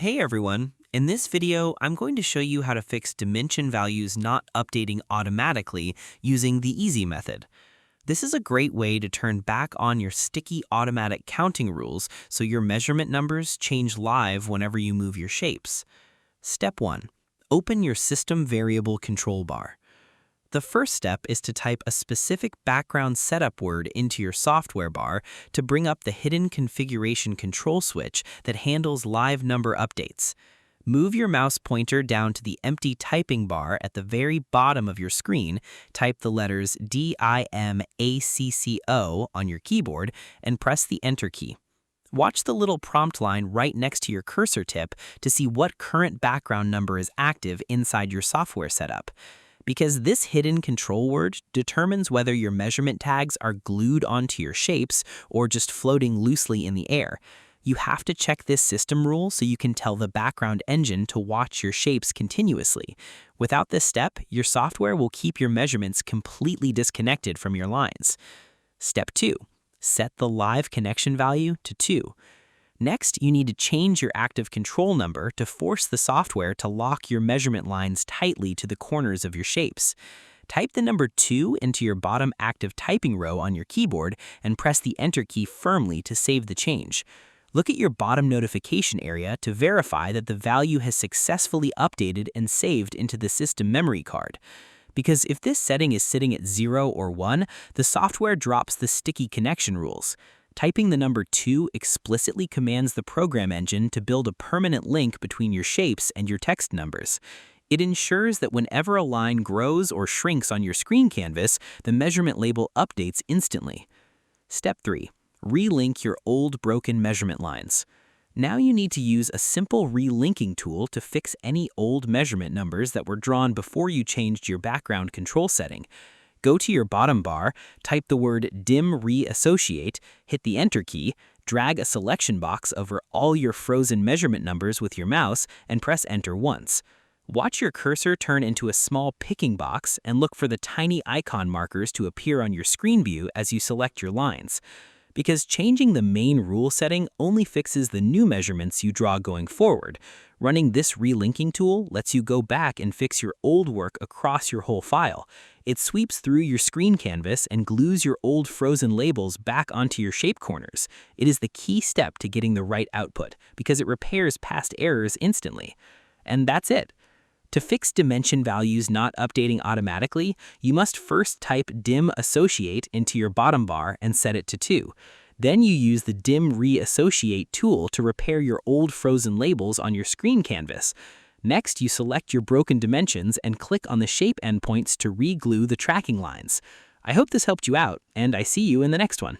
Hey everyone! In this video, I'm going to show you how to fix dimension values not updating automatically using the easy method. This is a great way to turn back on your sticky automatic counting rules so your measurement numbers change live whenever you move your shapes. Step 1. Open your system variable control bar. The first step is to type a specific background setup word into your software bar to bring up the hidden configuration control switch that handles live number updates. Move your mouse pointer down to the empty typing bar at the very bottom of your screen, type the letters DIMACCO on your keyboard, and press the Enter key. Watch the little prompt line right next to your cursor tip to see what current background number is active inside your software setup. Because this hidden control word determines whether your measurement tags are glued onto your shapes or just floating loosely in the air. You have to check this system rule so you can tell the background engine to watch your shapes continuously. Without this step, your software will keep your measurements completely disconnected from your lines. Step 2. Set the live connection value to 2. Next, you need to change your active control number to force the software to lock your measurement lines tightly to the corners of your shapes. Type the number 2 into your bottom active typing row on your keyboard and press the Enter key firmly to save the change. Look at your bottom notification area to verify that the value has successfully updated and saved into the system memory card. Because if this setting is sitting at 0 or 1, the software drops the sticky connection rules. Typing the number 2 explicitly commands the program engine to build a permanent link between your shapes and your text numbers. It ensures that whenever a line grows or shrinks on your screen canvas, the measurement label updates instantly. Step 3. Relink your old broken measurement lines. Now you need to use a simple relinking tool to fix any old measurement numbers that were drawn before you changed your background control setting. Go to your bottom bar, type the word dim reassociate, hit the Enter key, drag a selection box over all your frozen measurement numbers with your mouse, and press Enter once. Watch your cursor turn into a small picking box and look for the tiny icon markers to appear on your screen view as you select your lines. Because changing the main rule setting only fixes the new measurements you draw going forward. Running this relinking tool lets you go back and fix your old work across your whole file. It sweeps through your screen canvas and glues your old frozen labels back onto your shape corners. It is the key step to getting the right output because it repairs past errors instantly. And that's it. To fix dimension values not updating automatically, you must first type dim associate into your bottom bar and set it to 2. Then you use the dim reassociate tool to repair your old frozen labels on your screen canvas. Next, you select your broken dimensions and click on the shape endpoints to re-glue the tracking lines. I hope this helped you out, and I see you in the next one.